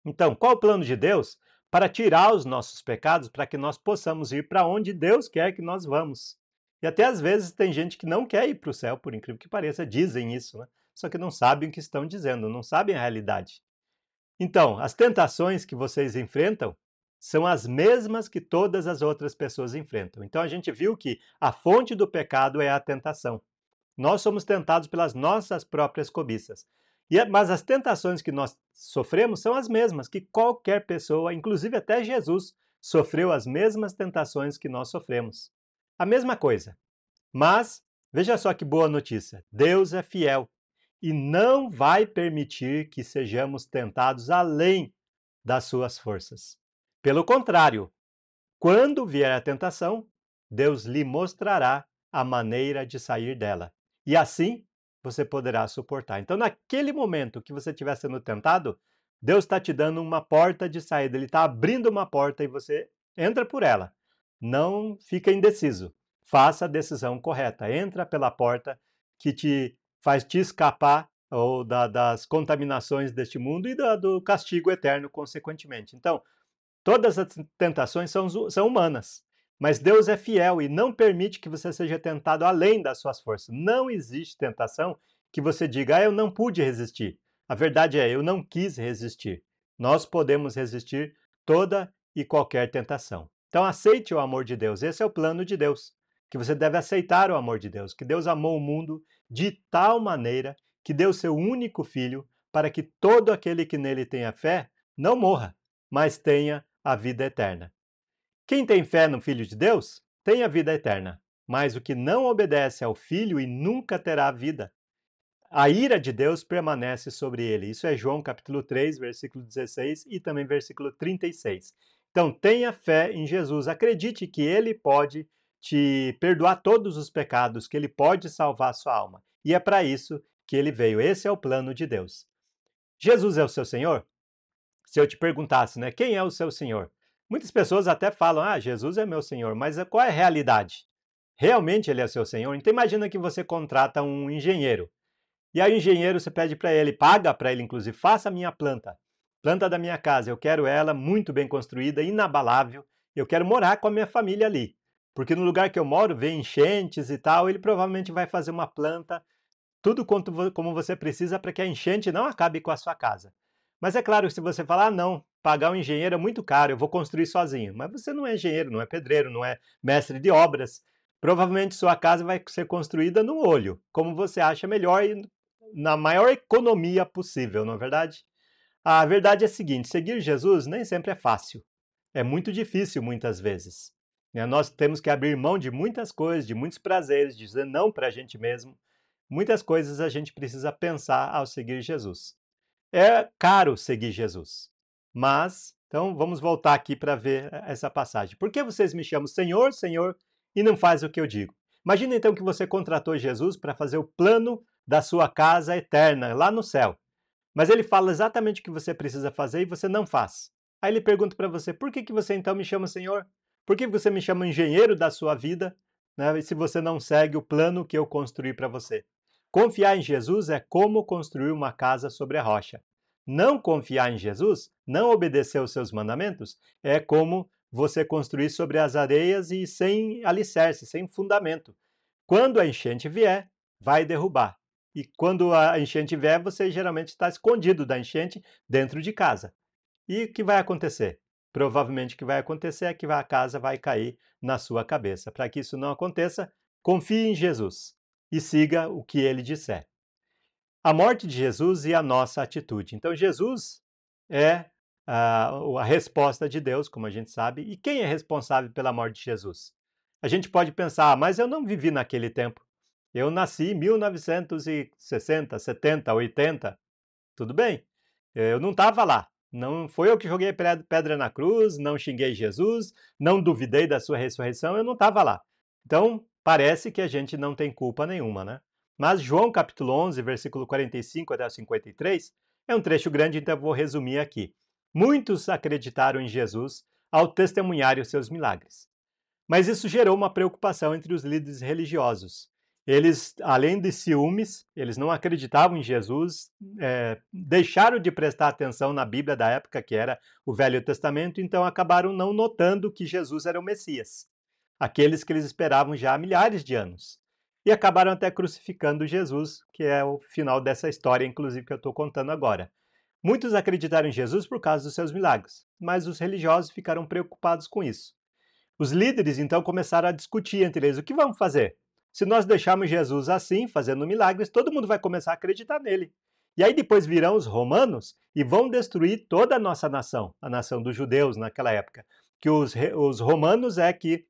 Então, qual o plano de Deus para tirar os nossos pecados, para que nós possamos ir para onde Deus quer que nós vamos? E até às vezes tem gente que não quer ir para o céu, por incrível que pareça, dizem isso, né? Só que não sabem o que estão dizendo, não sabem a realidade. Então, as tentações que vocês enfrentam são as mesmas que todas as outras pessoas enfrentam. Então, a gente viu que a fonte do pecado é a tentação. Nós somos tentados pelas nossas próprias cobiças. Mas as tentações que nós sofremos são as mesmas que qualquer pessoa, inclusive até Jesus, sofreu as mesmas tentações que nós sofremos. A mesma coisa. Mas, veja só que boa notícia: Deus é fiel e não vai permitir que sejamos tentados além das suas forças. Pelo contrário, quando vier a tentação, Deus lhe mostrará a maneira de sair dela. E assim você poderá suportar. Então, naquele momento que você estiver sendo tentado, Deus está te dando uma porta de saída. Ele está abrindo uma porta e você entra por ela. Não fica indeciso. Faça a decisão correta. Entra pela porta que te faz te escapar ou das contaminações deste mundo e do castigo eterno, consequentemente. Então, todas as tentações são humanas, mas Deus é fiel e não permite que você seja tentado além das suas forças. Não existe tentação que você diga, eu não pude resistir. A verdade é, eu não quis resistir. Nós podemos resistir toda e qualquer tentação. Então aceite o amor de Deus, esse é o plano de Deus, que você deve aceitar o amor de Deus, que Deus amou o mundo de tal maneira que deu seu único filho para que todo aquele que nele tenha fé não morra, mas tenha a vida eterna. Quem tem fé no Filho de Deus tem a vida eterna, mas o que não obedece ao Filho e nunca terá vida, a ira de Deus permanece sobre ele. Isso é João capítulo 3, versículo 16 e também versículo 36. Então tenha fé em Jesus, acredite que ele pode te perdoar todos os pecados, que ele pode salvar a sua alma. E é para isso que ele veio. Esse é o plano de Deus. Jesus é o seu Senhor? Se eu te perguntasse, né, quem é o seu Senhor? Muitas pessoas até falam, Jesus é meu Senhor, mas qual é a realidade? Realmente ele é seu Senhor? Então imagina que você contrata um engenheiro. E aí o engenheiro você pede para ele, paga para ele inclusive, faça a minha planta da minha casa, eu quero ela muito bem construída, inabalável, eu quero morar com a minha família ali. Porque no lugar que eu moro, vem enchentes e tal, ele provavelmente vai fazer uma planta tudo como você precisa para que a enchente não acabe com a sua casa. Mas é claro, se você falar, não, pagar um engenheiro é muito caro, eu vou construir sozinho. Mas você não é engenheiro, não é pedreiro, não é mestre de obras. Provavelmente sua casa vai ser construída no olho, como você acha melhor e na maior economia possível, não é verdade? A verdade é a seguinte: seguir Jesus nem sempre é fácil. É muito difícil muitas vezes. Nós temos que abrir mão de muitas coisas, de muitos prazeres, dizer não para a gente mesmo. Muitas coisas a gente precisa pensar ao seguir Jesus. É caro seguir Jesus, mas, então vamos voltar aqui para ver essa passagem. Por que vocês me chamam Senhor, Senhor e não faz o que eu digo? Imagina então que você contratou Jesus para fazer o plano da sua casa eterna lá no céu. Mas ele fala exatamente o que você precisa fazer e você não faz. Aí ele pergunta para você: por que você então me chama Senhor? Por que você me chama engenheiro da sua vida, né, se você não segue o plano que eu construí para você? Confiar em Jesus é como construir uma casa sobre a rocha. Não confiar em Jesus, não obedecer os seus mandamentos, é como você construir sobre as areias e sem alicerce, sem fundamento. Quando a enchente vier, vai derrubar. E quando a enchente vier, você geralmente está escondido da enchente dentro de casa. E o que vai acontecer? Provavelmente o que vai acontecer é que a casa vai cair na sua cabeça. Para que isso não aconteça, confie em Jesus e siga o que ele disser. A morte de Jesus e a nossa atitude. Então, Jesus é a resposta de Deus, como a gente sabe. E quem é responsável pela morte de Jesus? A gente pode pensar, mas eu não vivi naquele tempo. Eu nasci em 1960, 70, 80. Tudo bem, eu não estava lá. Não foi eu que joguei pedra na cruz, não xinguei Jesus, não duvidei da sua ressurreição, eu não estava lá. Então, parece que a gente não tem culpa nenhuma, né? Mas João capítulo 11, versículo 45 até 53, é um trecho grande, então eu vou resumir aqui. Muitos acreditaram em Jesus ao testemunharem os seus milagres. Mas isso gerou uma preocupação entre os líderes religiosos. Eles, além de ciúmes, eles não acreditavam em Jesus, deixaram de prestar atenção na Bíblia da época, que era o Velho Testamento, então acabaram não notando que Jesus era o Messias, aqueles que eles esperavam já há milhares de anos. E acabaram até crucificando Jesus, que é o final dessa história, inclusive, que eu estou contando agora. Muitos acreditaram em Jesus por causa dos seus milagres, mas os religiosos ficaram preocupados com isso. Os líderes então começaram a discutir entre eles: o que vamos fazer? Se nós deixarmos Jesus assim, fazendo milagres, todo mundo vai começar a acreditar nele. E aí depois virão os romanos e vão destruir toda a nossa nação, a nação dos judeus naquela época. Que os romanos é que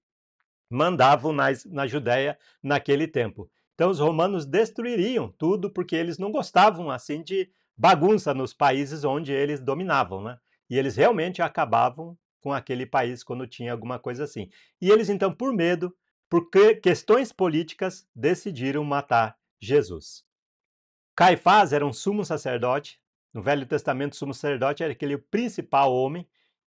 mandavam na Judéia naquele tempo. Então os romanos destruiriam tudo porque eles não gostavam assim de bagunça nos países onde eles dominavam, né? E eles realmente acabavam com aquele país quando tinha alguma coisa assim. E eles então, por medo, por questões políticas, decidiram matar Jesus. Caifás era um sumo sacerdote. No Velho Testamento, o sumo sacerdote era aquele principal homem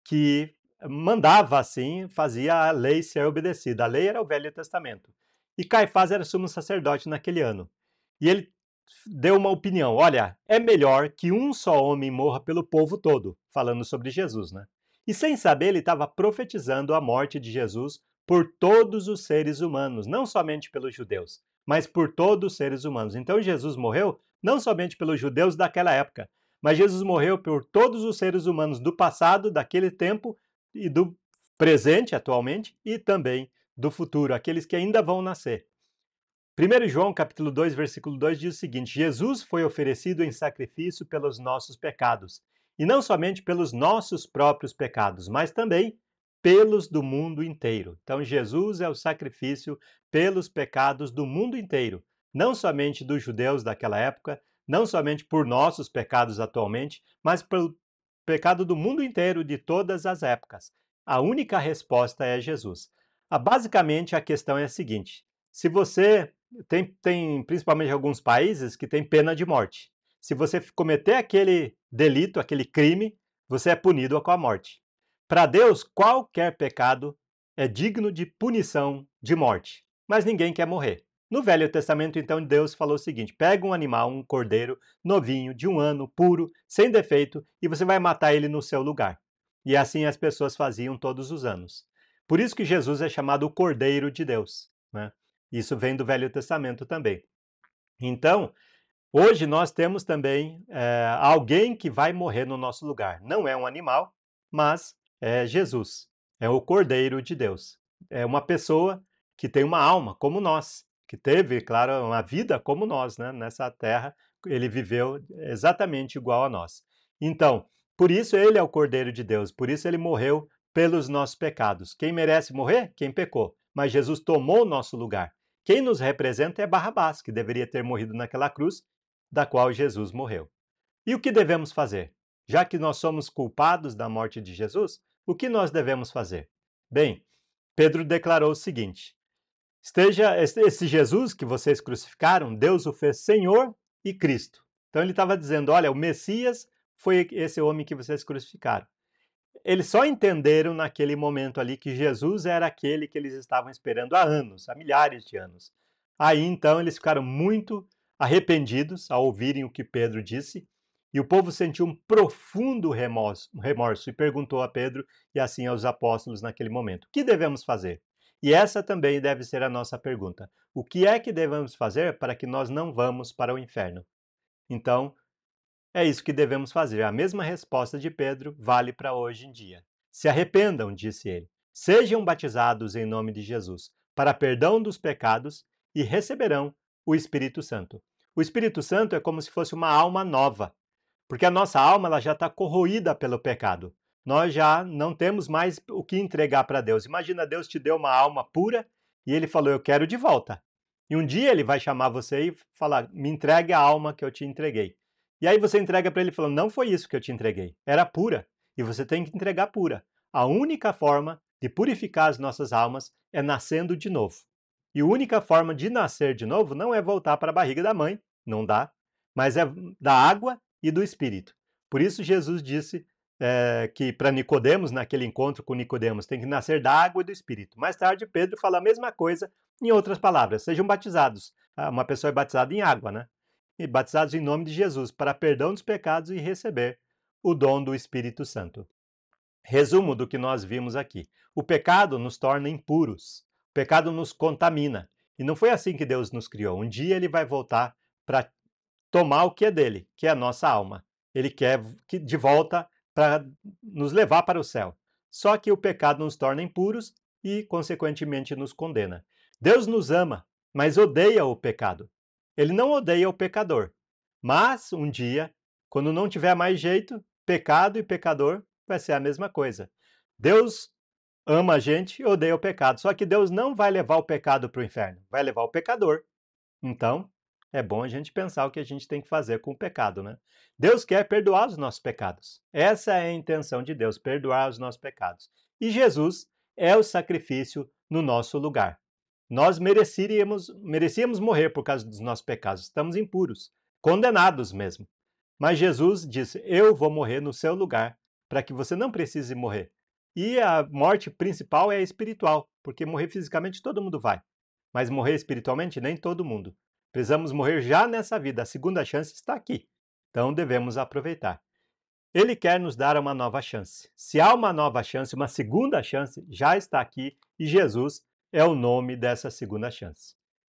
que mandava assim, fazia a lei ser obedecida. A lei era o Velho Testamento. E Caifás era sumo sacerdote naquele ano. E ele deu uma opinião: olha, é melhor que um só homem morra pelo povo todo, falando sobre Jesus, né? E sem saber, ele estava profetizando a morte de Jesus por todos os seres humanos, não somente pelos judeus, mas por todos os seres humanos. Então Jesus morreu não somente pelos judeus daquela época, mas Jesus morreu por todos os seres humanos do passado, daquele tempo, e do presente, atualmente, e também do futuro, aqueles que ainda vão nascer. 1 João capítulo 2, versículo 2 diz o seguinte: Jesus foi oferecido em sacrifício pelos nossos pecados, e não somente pelos nossos próprios pecados, mas também pelos do mundo inteiro. Então Jesus é o sacrifício pelos pecados do mundo inteiro, não somente dos judeus daquela época, não somente por nossos pecados atualmente, mas pelo pecado do mundo inteiro de todas as épocas. A única resposta é Jesus. Basicamente a questão é a seguinte: se você tem principalmente alguns países que tem pena de morte. Se você cometer aquele delito, aquele crime, você é punido com a morte. Para Deus, qualquer pecado é digno de punição de morte, mas ninguém quer morrer. No Velho Testamento, então, Deus falou o seguinte: pega um animal, um cordeiro novinho, de 1 ano, puro, sem defeito, e você vai matar ele no seu lugar. E assim as pessoas faziam todos os anos. Por isso que Jesus é chamado o Cordeiro de Deus, né? Isso vem do Velho Testamento também. Então, hoje nós temos também alguém que vai morrer no nosso lugar. Não é um animal, mas é Jesus. É o Cordeiro de Deus. É uma pessoa que tem uma alma, como nós, que teve, claro, uma vida como nós, né? Nessa terra, ele viveu exatamente igual a nós. Então, por isso ele é o Cordeiro de Deus, por isso ele morreu pelos nossos pecados. Quem merece morrer? Quem pecou. Mas Jesus tomou o nosso lugar. Quem nos representa é Barrabás, que deveria ter morrido naquela cruz, da qual Jesus morreu. E o que devemos fazer? Já que nós somos culpados da morte de Jesus, o que nós devemos fazer? Bem, Pedro declarou o seguinte: esteja esse Jesus que vocês crucificaram, Deus o fez Senhor e Cristo. Então ele estava dizendo: olha, o Messias foi esse homem que vocês crucificaram. Eles só entenderam naquele momento ali que Jesus era aquele que eles estavam esperando há anos, há milhares de anos. Aí então eles ficaram muito arrependidos ao ouvirem o que Pedro disse, e o povo sentiu um profundo remorso e perguntou a Pedro e assim aos apóstolos naquele momento: o que devemos fazer? E essa também deve ser a nossa pergunta: o que é que devemos fazer para que nós não vamos para o inferno? Então, é isso que devemos fazer. A mesma resposta de Pedro vale para hoje em dia. Se arrependam, disse ele. Sejam batizados em nome de Jesus, para perdão dos pecados, e receberão o Espírito Santo. O Espírito Santo é como se fosse uma alma nova, porque a nossa alma ela já está corroída pelo pecado. Nós já não temos mais o que entregar para Deus. Imagina, Deus te deu uma alma pura e ele falou: eu quero de volta. E um dia ele vai chamar você e falar: me entregue a alma que eu te entreguei. E aí você entrega para ele falando: não foi isso que eu te entreguei, era pura. E você tem que entregar pura. A única forma de purificar as nossas almas é nascendo de novo. E a única forma de nascer de novo não é voltar para a barriga da mãe, não dá, mas é da água e do Espírito. Por isso Jesus disse que para Nicodemos, naquele encontro com Nicodemos, tem que nascer da água e do Espírito. Mais tarde, Pedro fala a mesma coisa em outras palavras: sejam batizados uma pessoa é batizada em água, né? E batizados em nome de Jesus, para perdão dos pecados e receber o dom do Espírito Santo. Resumo do que nós vimos aqui. O pecado nos torna impuros, o pecado nos contamina. E não foi assim que Deus nos criou. Um dia ele vai voltar para tomar o que é dele, que é a nossa alma. Ele quer de volta para nos levar para o céu. Só que o pecado nos torna impuros e, consequentemente, nos condena. Deus nos ama, mas odeia o pecado. Ele não odeia o pecador. Mas, um dia, quando não tiver mais jeito, pecado e pecador vai ser a mesma coisa. Deus ama a gente e odeia o pecado. Só que Deus não vai levar o pecado para o inferno, vai levar o pecador. Então, é bom a gente pensar o que a gente tem que fazer com o pecado, né? Deus quer perdoar os nossos pecados. Essa é a intenção de Deus, perdoar os nossos pecados. E Jesus é o sacrifício no nosso lugar. Nós merecíamos morrer por causa dos nossos pecados. Estamos impuros, condenados mesmo. Mas Jesus disse: Eu vou morrer no seu lugar, para que você não precise morrer. E a morte principal é espiritual, porque morrer fisicamente todo mundo vai, mas morrer espiritualmente nem todo mundo. Precisamos morrer já nessa vida, a segunda chance está aqui, então devemos aproveitar. Ele quer nos dar uma nova chance. Se há uma nova chance, uma segunda chance, já está aqui e Jesus é o nome dessa segunda chance.